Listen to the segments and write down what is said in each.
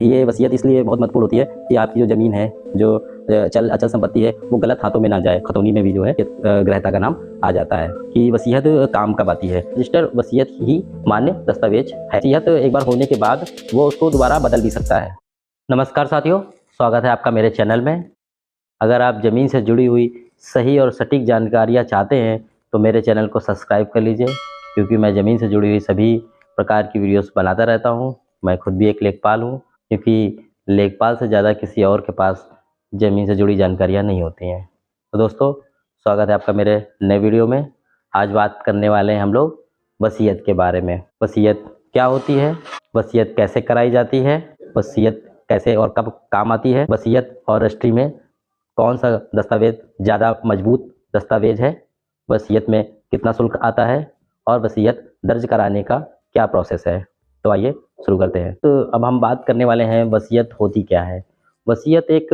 ये वसीयत इसलिए बहुत महत्वपूर्ण होती है कि आपकी जो ज़मीन है, जो चल अचल संपत्ति है, वो गलत हाथों में ना जाए। खतौनी में भी जो है ग्रहता का नाम आ जाता है कि वसीयत काम कब आती है। रजिस्टर वसीयत ही मान्य दस्तावेज है। वसीयत एक बार होने के बाद वो उसको दोबारा बदल भी सकता है। नमस्कार साथियों, स्वागत है आपका मेरे चैनल में। अगर आप ज़मीन से जुड़ी हुई सही और सटीक जानकारियाँ चाहते हैं तो मेरे चैनल को सब्सक्राइब कर लीजिए, क्योंकि मैं ज़मीन से जुड़ी हुई सभी प्रकार की वीडियोस बनाता रहता हूँ। मैं खुद भी एक लेखपाल हूँ, क्योंकि लेखपाल से ज़्यादा किसी और के पास ज़मीन से जुड़ी जानकारियाँ नहीं होती हैं। तो दोस्तों, स्वागत है आपका मेरे नए वीडियो में। आज बात करने वाले हैं हम लोग वसीयत के बारे में। वसीयत क्या होती है, वसीयत कैसे कराई जाती है, वसीयत कैसे और कब काम आती है, वसीयत और रजिस्ट्री में कौन सा दस्तावेज ज़्यादा मजबूत दस्तावेज है, वसीयत में कितना शुल्क आता है और वसीयत दर्ज कराने का क्या प्रोसेस है। तो आइए शुरू करते हैं। तो अब हम बात करने वाले हैं वसीयत होती क्या है। वसीयत एक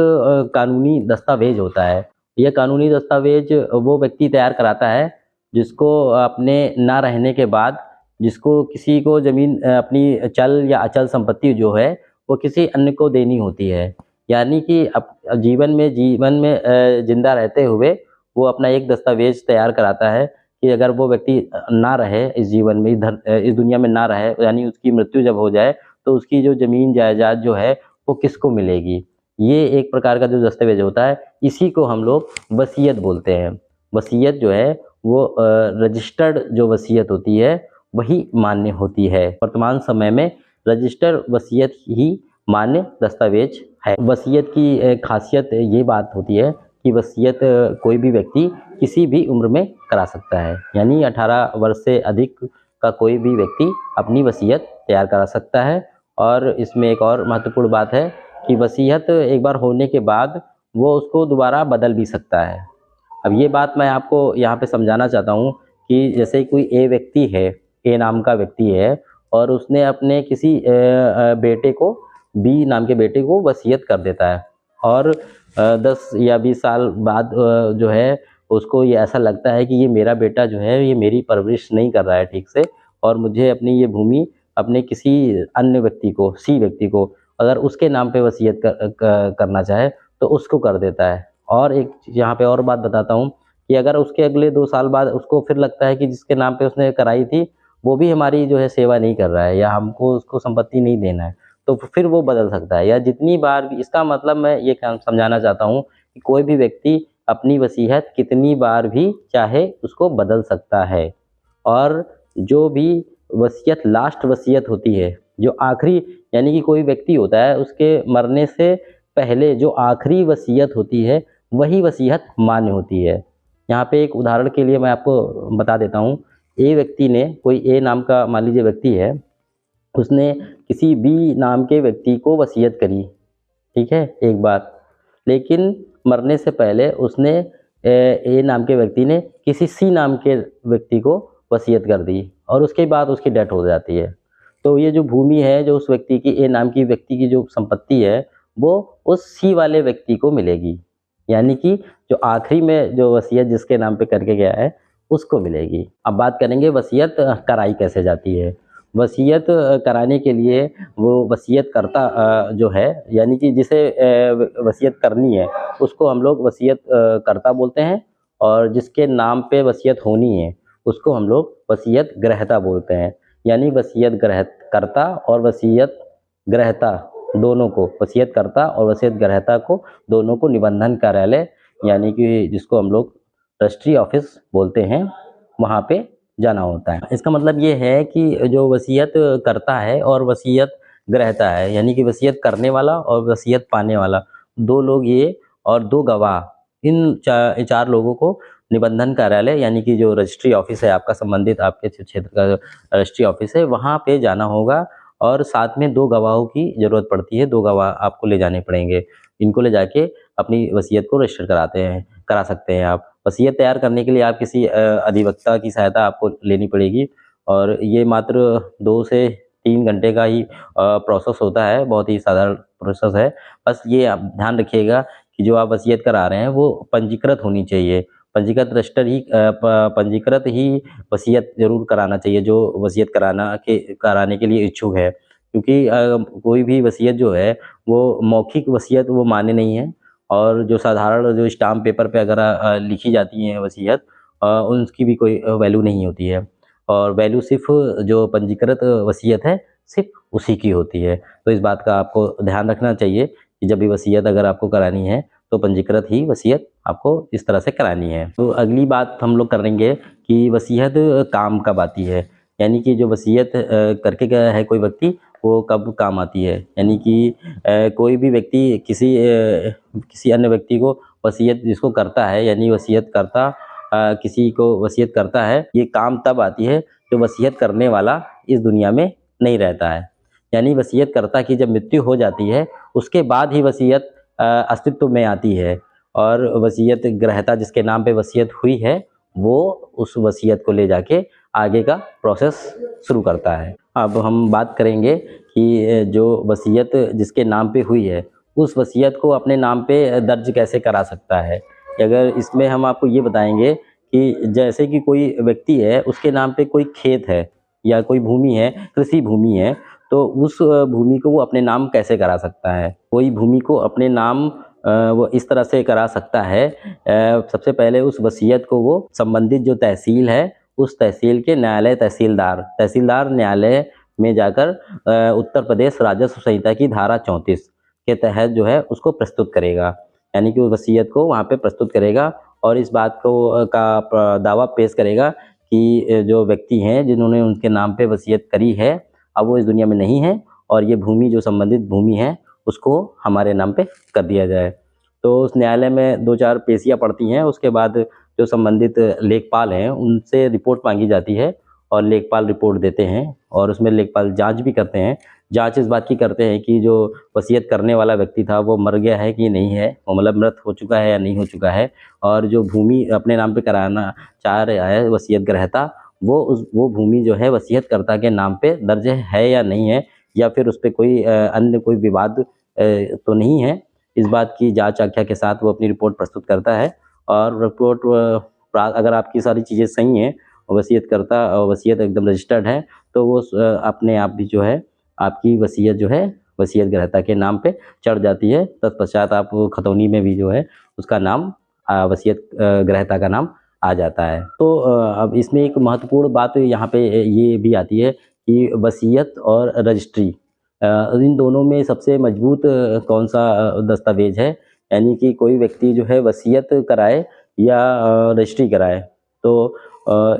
कानूनी दस्तावेज होता है। यह कानूनी दस्तावेज वो व्यक्ति तैयार कराता है जिसको अपने ना रहने के बाद, जिसको किसी को ज़मीन अपनी चल या अचल संपत्ति जो है वो किसी अन्य को देनी होती है। यानी कि जीवन में ज़िंदा रहते हुए वो अपना एक दस्तावेज तैयार कराता है कि अगर वो व्यक्ति ना रहे इस जीवन में, इस दुनिया में ना रहे, यानी उसकी मृत्यु जब हो जाए तो उसकी जो ज़मीन जायदाद जो है वो किसको मिलेगी। ये एक प्रकार का जो दस्तावेज होता है, इसी को हम लोग वसीयत बोलते हैं। वसीयत जो है वो रजिस्टर्ड जो वसीयत होती है वही मान्य होती है। वर्तमान समय में रजिस्टर वसीयत ही मान्य दस्तावेज है। वसीयत की खासियत ये बात होती है कि वसीयत कोई भी व्यक्ति किसी भी उम्र में करा सकता है। यानी 18 वर्ष से अधिक का कोई भी व्यक्ति अपनी वसीयत तैयार करा सकता है। और इसमें एक और महत्वपूर्ण बात है कि वसीयत एक बार होने के बाद वो उसको दोबारा बदल भी सकता है। अब ये बात मैं आपको यहाँ पे समझाना चाहता हूँ कि जैसे कोई ए व्यक्ति है, ए नाम का व्यक्ति है, और उसने अपने किसी बेटे को, बी नाम के बेटे को वसीयत कर देता है, और 10 या 20 साल बाद जो है उसको ये ऐसा लगता है कि ये मेरा बेटा जो है ये मेरी परवरिश नहीं कर रहा है ठीक से, और मुझे अपनी ये भूमि अपने किसी अन्य व्यक्ति को, सी व्यक्ति को, अगर उसके नाम पे वसीयत करना चाहे तो उसको कर देता है। और एक यहाँ पे और बात बताता हूँ कि अगर उसके अगले 2 साल बाद उसको फिर लगता है कि जिसके नाम पे उसने कराई थी वो भी हमारी जो है सेवा नहीं कर रहा है, या हमको उसको संपत्ति नहीं देना है, तो फिर वो बदल सकता है। या जितनी बार भी, इसका मतलब मैं ये समझाना चाहता हूँ कि कोई भी व्यक्ति अपनी वसीयत कितनी बार भी चाहे उसको बदल सकता है। और जो भी वसीयत लास्ट वसीयत होती है, जो आखिरी, यानी कि कोई व्यक्ति होता है उसके मरने से पहले जो आखिरी वसीयत होती है वही वसीयत मान्य होती है। यहाँ पे एक उदाहरण के लिए मैं आपको बता देता हूँ। ए व्यक्ति ने, कोई ए नाम का मान लीजिए व्यक्ति है, उसने किसी बी नाम के व्यक्ति को वसीयत करी, ठीक है, एक बार। लेकिन मरने से पहले उसने ए नाम के व्यक्ति ने किसी सी नाम के व्यक्ति को वसीयत कर दी, और उसके बाद उसकी डेथ हो जाती है। तो ये जो भूमि है, जो उस व्यक्ति की, ए नाम की व्यक्ति की जो संपत्ति है, वो उस सी वाले व्यक्ति को मिलेगी। यानी कि जो आखिरी में जो वसीयत जिसके नाम पे करके गया है उसको मिलेगी। अब बात करेंगे वसीयत कराई कैसे जाती है। वसीयत कराने के लिए वो वसीयत करता जो है, यानी कि जिसे वसीयत करनी है उसको हम लोग वसीयत करता बोलते हैं, और जिसके नाम पे वसीयत होनी है उसको हम लोग वसीयत ग्रहता बोलते हैं। यानी वसीयत करता और वसीयत ग्रहता दोनों को, वसीयत करता और वसीयत ग्रहता को दोनों को निबंधन कार्यालय, यानी कि जिसको हम लोग रजिस्ट्री ऑफिस बोलते हैं, वहाँ पे जाना होता है। इसका मतलब ये है कि जो वसीयत करता है और वसीयत ग्रहता है, यानी कि वसीयत करने वाला और वसीयत पाने वाला, 2 लोग ये, और 2 गवाह, इन 4 लोगों को निबंधन कार्यालय, यानी कि जो रजिस्ट्री ऑफिस है आपका, संबंधित आपके क्षेत्र का रजिस्ट्री ऑफिस है, वहाँ पे जाना होगा। और साथ में 2 गवाहों की ज़रूरत पड़ती है, 2 गवाह आपको ले जाने पड़ेंगे। इनको ले जाके अपनी वसीयत को रजिस्टर करा सकते हैं आप। वसीयत तैयार करने के लिए आप किसी अधिवक्ता की सहायता आपको लेनी पड़ेगी, और ये मात्र 2 से 3 घंटे का ही प्रोसेस होता है, बहुत ही साधारण प्रोसेस है। बस ये आप ध्यान रखिएगा कि जो आप वसीयत करा रहे हैं वो पंजीकृत होनी चाहिए। पंजीकृत रजिस्टर ही पंजीकृत ही वसीयत ज़रूर कराना चाहिए, जो वसीयत कराने के लिए इच्छुक है। क्योंकि कोई भी वसीयत जो है वो मौखिक वसीयत वो मान्य नहीं है, और जो साधारण जो स्टाम्प पेपर पे अगर लिखी जाती हैं वसीयत, उनकी भी कोई वैल्यू नहीं होती है, और वैल्यू सिर्फ जो पंजीकृत वसीयत है सिर्फ उसी की होती है। तो इस बात का आपको ध्यान रखना चाहिए कि जब भी वसीयत अगर आपको करानी है तो पंजीकृत ही वसीयत आपको इस तरह से करानी है। तो अगली बात हम लोग करेंगे कि वसीयत काम कब आती है, यानी कि जो वसीयत करके गया है कोई व्यक्ति, वो कब काम आती है। यानी कि कोई भी व्यक्ति किसी अन्य व्यक्ति को वसीयत जिसको करता है, यानी वसीयत करता किसी को वसीयत करता है, ये काम तब आती है जो वसीयत करने वाला इस दुनिया में नहीं रहता है। यानी वसीयत करता की जब मृत्यु हो जाती है उसके बाद ही वसीयत अस्तित्व में आती है, और वसीयत ग्रहता जिसके नाम पे वसीयत हुई है वो उस वसीयत को ले जाके आगे का प्रोसेस शुरू करता है। अब हम बात करेंगे कि जो वसीयत जिसके नाम पे हुई है उस वसीयत को अपने नाम पे दर्ज कैसे करा सकता है। अगर इसमें हम आपको ये बताएंगे कि जैसे कि कोई व्यक्ति है, उसके नाम पे कोई खेत है या कोई भूमि है, कृषि भूमि है, तो उस भूमि को वो अपने नाम कैसे करा सकता है। कोई भूमि को अपने नाम वो इस तरह से करा सकता है, सबसे पहले उस वसीयत को वो संबंधित जो तहसील है उस तहसील के न्यायालय तहसीलदार न्यायालय में जाकर उत्तर प्रदेश राजस्व संहिता की धारा 34 के तहत जो है उसको प्रस्तुत करेगा। यानी कि उस वसीयत को वहाँ पे प्रस्तुत करेगा और इस बात को दावा पेश करेगा कि जो व्यक्ति हैं जिन्होंने उनके नाम पे वसीयत करी है अब वो इस दुनिया में नहीं है, और ये भूमि जो संबंधित भूमि है उसको हमारे नाम पे कर दिया जाए। तो उस न्यायालय में 2-4 पेशियाँ पड़ती हैं, उसके बाद जो संबंधित लेखपाल हैं उनसे रिपोर्ट मांगी जाती है और लेखपाल रिपोर्ट देते हैं, और उसमें लेखपाल जांच भी करते हैं। जांच इस बात की करते हैं कि जो वसीयत करने वाला व्यक्ति था वो मर गया है कि नहीं है, वो मतलब मृत हो चुका है या नहीं हो चुका है, और जो भूमि अपने नाम पे कराना चाह रहा है वसीयत ग्रहता, वो भूमि जो है वसीयतकर्ता के नाम पे दर्ज है या नहीं है, या फिर उस पे कोई अन्य कोई विवाद तो नहीं है। इस बात की जांच आख्या के साथ वो अपनी रिपोर्ट प्रस्तुत करता है, और रिपोर्ट अगर आपकी सारी चीज़ें सही हैं, वसीयतकर्ता वसीयत एकदम रजिस्टर्ड है, तो वो अपने आप भी जो है आपकी वसीयत जो है वसीयत ग्रहता के नाम पे चढ़ जाती है। तत्पश्चात आप खतौनी में भी जो है उसका नाम वसीयत ग्रहता का नाम आ जाता है। तो अब इसमें एक महत्वपूर्ण बात यहाँ पे ये भी आती है कि वसीयत और रजिस्ट्री, इन दोनों में सबसे मजबूत कौन सा दस्तावेज है। यानी कि कोई व्यक्ति जो है वसीयत कराए या रजिस्ट्री कराए, तो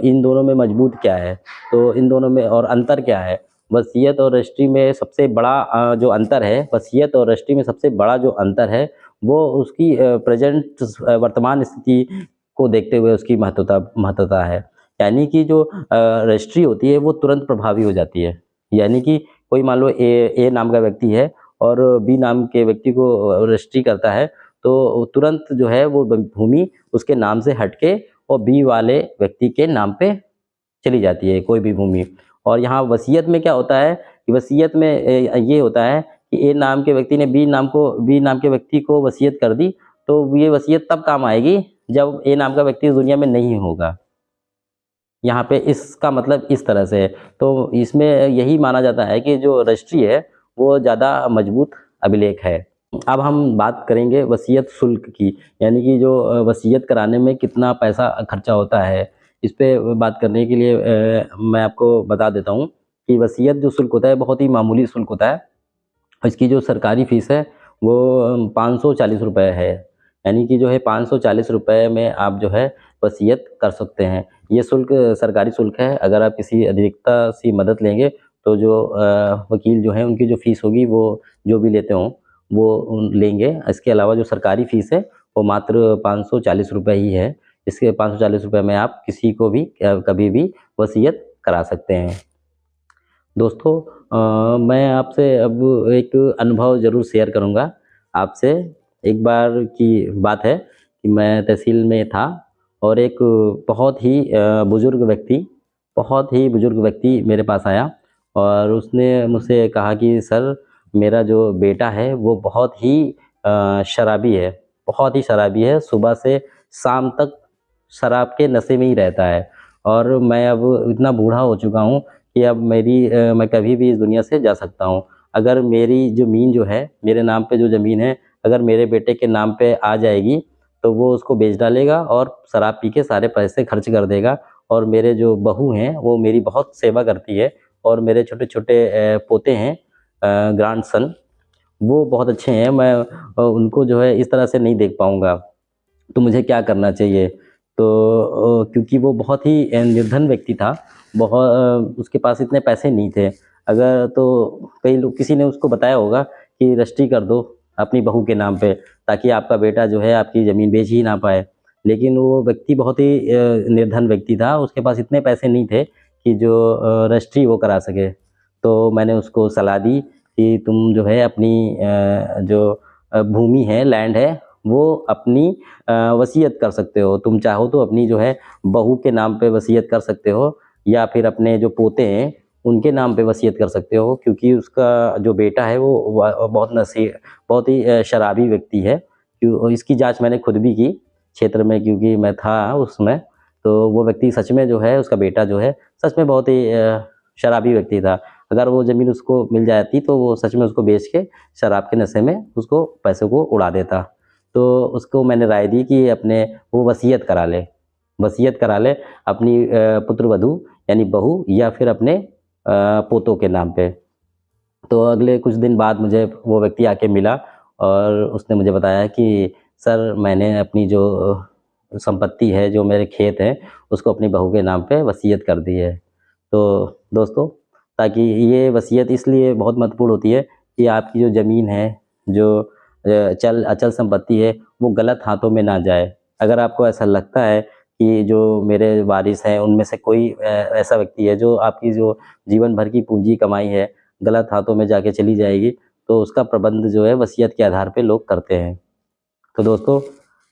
इन दोनों में मजबूत क्या है, तो इन दोनों में और अंतर क्या है। वसीयत और रजिस्ट्री में सबसे बड़ा जो अंतर है, वसीयत और रजिस्ट्री में सबसे बड़ा जो अंतर है वो उसकी प्रेजेंट वर्तमान स्थिति को देखते हुए उसकी महत्वता है। यानी कि जो रजिस्ट्री होती है वो तुरंत प्रभावी हो जाती है। यानी कि कोई मान लो ए नाम का व्यक्ति है और बी नाम के व्यक्ति को रजिस्ट्री करता है, तो तुरंत जो है वो भूमि उसके नाम से हटके और बी वाले व्यक्ति के नाम पे चली जाती है कोई भी भूमि। और यहाँ वसीयत में क्या होता है कि वसीयत में ये होता है कि ए नाम के व्यक्ति ने बी नाम के व्यक्ति को वसीयत कर दी, तो ये वसीयत तब काम आएगी जब ए नाम का व्यक्ति इस दुनिया में नहीं होगा। यहाँ पे इसका मतलब इस तरह से है। तो इसमें यही माना जाता है कि जो रजिस्ट्री है वो ज़्यादा मजबूत अभिलेख है। अब हम बात करेंगे वसीयत शुल्क की, यानी कि जो वसीयत कराने में कितना पैसा खर्चा होता है। इस पे बात करने के लिए मैं आपको बता देता हूँ कि वसीयत जो शुल्क होता है बहुत ही मामूली शुल्क होता है। इसकी जो सरकारी फ़ीस है वो 540 रुपये है। यानी कि जो है 540 रुपये में आप जो है वसीयत कर सकते हैं। ये शुल्क सरकारी शुल्क है। अगर आप किसी अधिवक्ता से मदद लेंगे तो जो वकील जो हैं उनकी जो फ़ीस होगी वो जो भी लेते हों वो लेंगे। इसके अलावा जो सरकारी फ़ीस है वो मात्र 540 रुपये ही है। इसके 540 रुपये में आप किसी को भी कभी भी वसीयत करा सकते हैं। दोस्तों, मैं आपसे अब एक अनुभव ज़रूर शेयर करूँगा आपसे। एक बार की बात है कि मैं तहसील में था और एक बहुत ही बुज़ुर्ग व्यक्ति मेरे पास आया और उसने मुझसे कहा कि सर, मेरा जो बेटा है वो बहुत ही शराबी है, सुबह से शाम तक शराब के नशे में ही रहता है, और मैं अब इतना बूढ़ा हो चुका हूँ कि अब मैं कभी भी इस दुनिया से जा सकता हूँ। अगर मेरी ज़मीन जो है, मेरे नाम पे जो ज़मीन है, अगर मेरे बेटे के नाम पे आ जाएगी, तो वो उसको बेच डालेगा और शराब पी के सारे पैसे खर्च कर देगा। और मेरे जो बहू हैं, वो मेरी बहुत सेवा करती है और मेरे छोटे-छोटे पोते हैं, ग्रैंडसन, वो बहुत अच्छे हैं। मैं उनको जो है इस तरह से नहीं देख पाऊँगा। तो मुझे क्या करना चाहिए? तो क्योंकि वो बहुत ही निर्धन व्यक्ति था, उसके पास इतने पैसे नहीं थे। अगर तो कई लोग, किसी ने उसको बताया होगा कि रजिस्ट्री कर दो अपनी बहू के नाम पे, ताकि आपका बेटा जो है आपकी ज़मीन बेच ही ना पाए। लेकिन वो व्यक्ति बहुत ही निर्धन व्यक्ति था, उसके पास इतने पैसे नहीं थे कि जो रजिस्ट्री वो करा सके। तो मैंने उसको सलाह दी कि तुम जो है अपनी जो भूमि है, लैंड है, वो अपनी वसीयत कर सकते हो। तुम चाहो तो अपनी जो है बहू के नाम पे वसीयत कर सकते हो, या फिर अपने जो पोते हैं उनके नाम पे वसीयत कर सकते हो, क्योंकि उसका जो बेटा है वो बहुत ही शराबी व्यक्ति है। इसकी जांच मैंने खुद भी की क्षेत्र में, क्योंकि मैं था उसमें। तो वो व्यक्ति सच में जो है, उसका बेटा जो है सच में बहुत ही शराबी व्यक्ति था। अगर वो ज़मीन उसको मिल जाती तो वो सच में उसको बेच के शराब के नशे में उसको पैसों को उड़ा देता। तो उसको मैंने राय दी कि अपने वो वसीयत करा ले अपनी पुत्रवधू यानी बहू, या फिर अपने पोतों के नाम पे। तो अगले कुछ दिन बाद मुझे वो व्यक्ति आके मिला और उसने मुझे बताया कि सर, मैंने अपनी जो संपत्ति है, जो मेरे खेत हैं, उसको अपनी बहू के नाम पे वसीयत कर दी है। तो दोस्तों, ताकि ये वसीयत इसलिए बहुत महत्वपूर्ण होती है कि आपकी जो ज़मीन है, जो अचल संपत्ति है, वो गलत हाथों में ना जाए। अगर आपको ऐसा लगता है कि जो मेरे वारिस हैं, उनमें से कोई ऐसा व्यक्ति है जो आपकी जो जीवन भर की पूँजी कमाई है, गलत हाथों में जाके चली जाएगी, तो उसका प्रबंध जो है वसीयत के आधार पे लोग करते हैं। तो दोस्तों,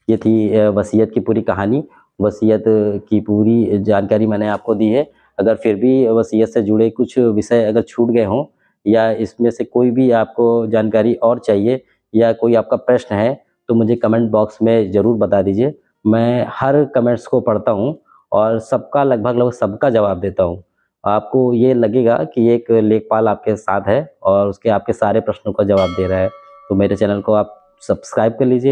ये थी वसीयत की पूरी कहानी। वसीयत की पूरी जानकारी मैंने आपको दी है। अगर फिर भी वसीयत से जुड़े कुछ विषय अगर छूट गए हों, या इसमें से कोई भी आपको जानकारी और चाहिए, या कोई आपका प्रश्न है, तो मुझे कमेंट बॉक्स में ज़रूर बता दीजिए। मैं हर कमेंट्स को पढ़ता हूँ और सबका लगभग सबका जवाब देता हूँ। आपको ये लगेगा कि एक लेखपाल आपके साथ है और उसके आपके सारे प्रश्नों का जवाब दे रहा है। तो मेरे चैनल को आप सब्सक्राइब कर लीजिए।